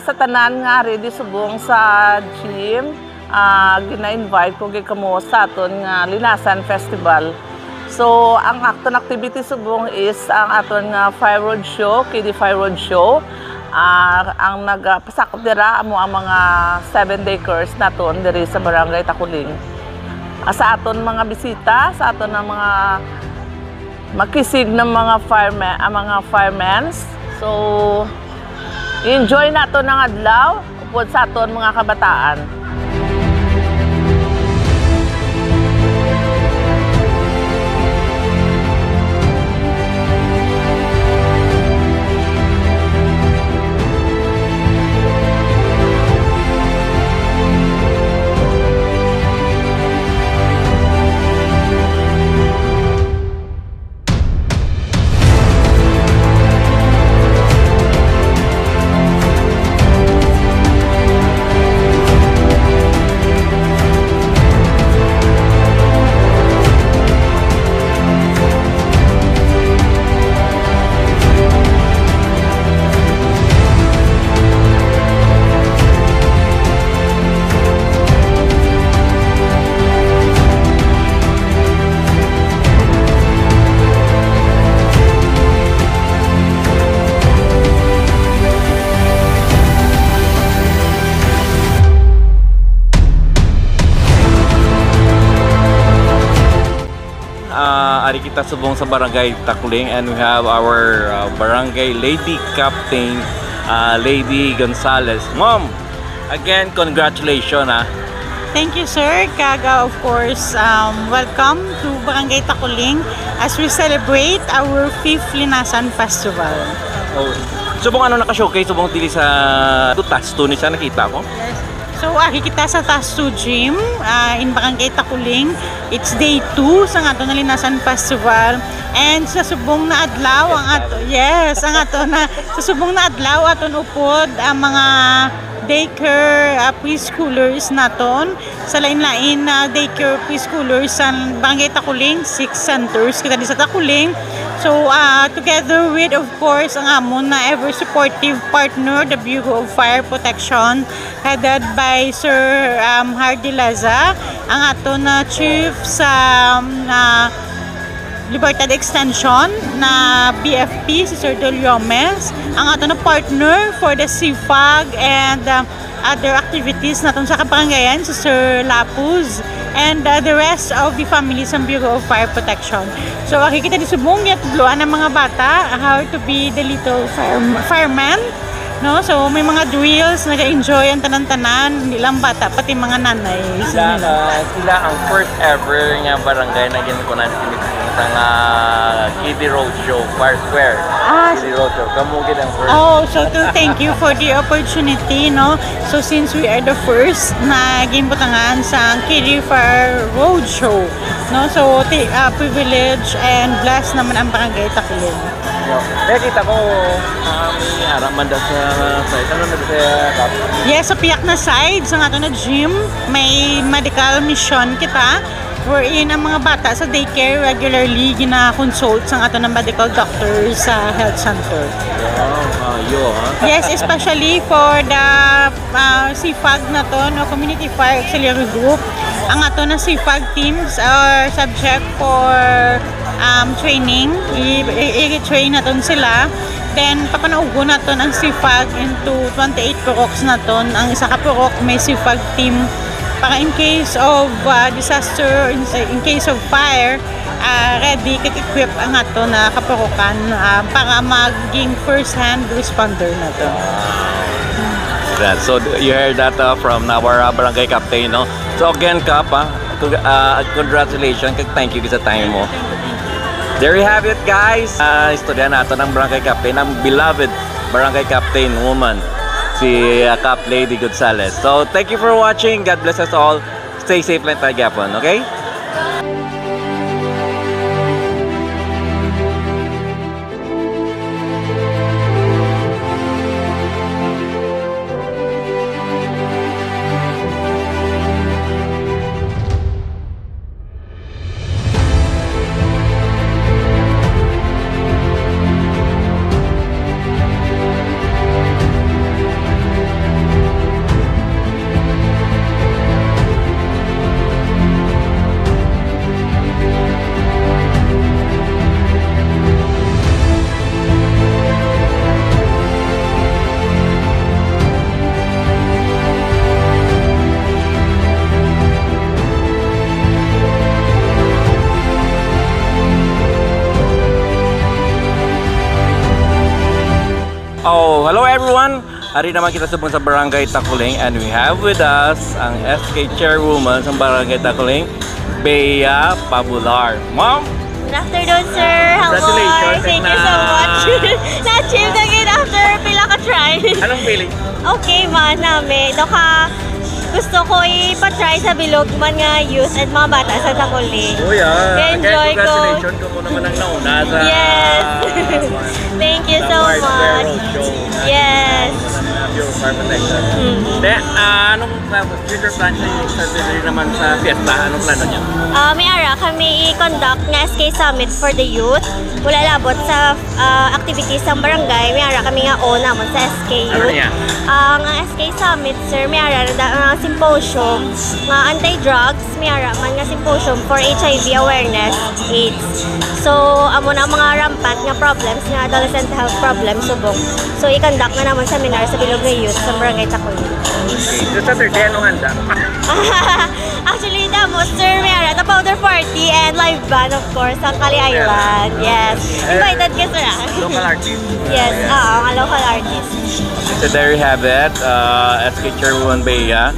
sa tanan nga ready subong sa gym, gina-invite ko kamo sa aton nga Linasan Festival. So ang aton activity subong is ang aton nga Fire Road Show, KD Fire Road Show. Ang nagpasakop dira amo ang mga 7-day course naton diri sa Barangay Takuling. Sa aton mga bisita, sa aton nga mga makisig ng mga firemen, so enjoy nato ng adlaw upod sa aton mga kabataan. Ari kita subong sa Barangay Takuling, and we have our Barangay Lady Captain, Lady Gonzales. Mom, again, congratulations. Thank you, sir. Kaga, of course, welcome to Barangay Takuling as we celebrate our 5th Linasan Festival. Oh, subong ano naka-showcase, subong dili sa tutas to ni siya nakita ko. Yes. So, kita sa Tastu Gym in Barangay Takuling. It's day 2 sa ato na Linasan Festival. And sa subong na adlaw sa subong na adlaw aton upod ang mga daycare preschoolers naton sa lain-lain na daycare preschoolers sa Barangay Takuling, 6 centers kita di sa Takuling. So together with, of course, ang amon na ever supportive partner, the Bureau of Fire Protection, headed by Sir Hardy Laza, ang ato na chief sa Libertad Extension na BFP, si Sir Del Yomes, ang ato na partner for the CFAG and other activities naton sa kabarangayan, si Sir Lapuz, and the rest of the families ng Bureau of Fire Protection. So, kita di subong niya tubluan ng mga bata how to be the little fireman. No? So, may mga drills, nag-enjoy ang tanan-tanan, hindi lang bata, pati mga nanay. Sila ang first ever nga barangay na ginikunan sa KD Road Show, Fire Square. KD Road Show, kamugid ang first. Oh, so to thank you for the opportunity, no? So, since we are the first na ginbutangan sa KD Fire Road Show, no? So, privilege and blessed naman ang Barangay Takuling. Nakita ko may haraman daw sa side. Ano na sa top? Yes, sa piyak na side, sa ato na gym, may medical mission kita wherein ang mga bata sa daycare regularly gina-consult sa ato ng medical doctor sa health center. Yes, especially for the CFAG na to, no, Community Fire Auxiliary Group. Ang ato na CFAG teams are subject for training. I-train naton sila. Then, papanaugo naton ang CFAG into 28 puroks naton. Ang isa ka purok may CFAG team para in case of disaster, in case of fire, ready, kag-equip ang ato na kapurokan para maging first-hand responder naton. So, you heard that from our barangay captain, no? So, again, Kap, congratulations, thank you sa time mo. There you have it, guys. Istorya nato ng barangay captain, ang beloved barangay captain woman, si Cap Lady Gonzales. So, thank you for watching. God bless us all. Stay safe lang tayo, okay? Oh, hello everyone! Ari naman kita subong sa Barangay Takuling and we have with us ang SK Chairwoman sa Barangay Takuling, Bea Pabular. Ma'am! Good afternoon, sir. How Congratulations. Thank you so much. Na-achieve na gid after pila ka try. Anong feeling? Okay man nami. Gusto ko ipa-try sa bilog man nga youth and mga bata sa Takuling. Oh yeah! Enjoy ko. Congratulations ko naman ang nauna sa... Yes. Thank you so much. Yes. Your Fire Protection. Anong future plans niyo sa naman sa fiesta? Anong plano niya? May ara kami i-conduct nga SK Summit for the youth. Wala labot sa activities ng barangay. May ara kami nga namon sa SK Ano Youth. niya? Ang SK Summit, sir, may ara symposium nga anti-drugs. May ara man nga symposium for HIV awareness, AIDS. So, amo na mga rampant nga problems nga adolescent health problems subong. So, i-conduct na naman seminar sa Bilog na Youth sa Barangay Takuling. Okay. So Saturday, anong handa? Actually, damo, sir, may ara the powder party and live band, of course, sa Kali Island. Yes. Invited ka, sir. Local artist? Yes, mga local artist. So there you have it, SK Chairwoman Bea.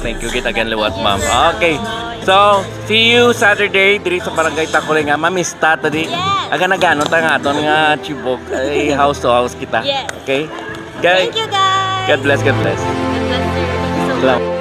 Thank you again, liwat ma'am. Okay, so see you Saturday diri sa Barangay Takuling nga mamista tadi. Yes. Aga nagano ta nga aton nga chibok ay house to house kita. Yes. Okay? Thank you, guys. God bless, God bless. God bless, sir. Thank you so much. Salamat.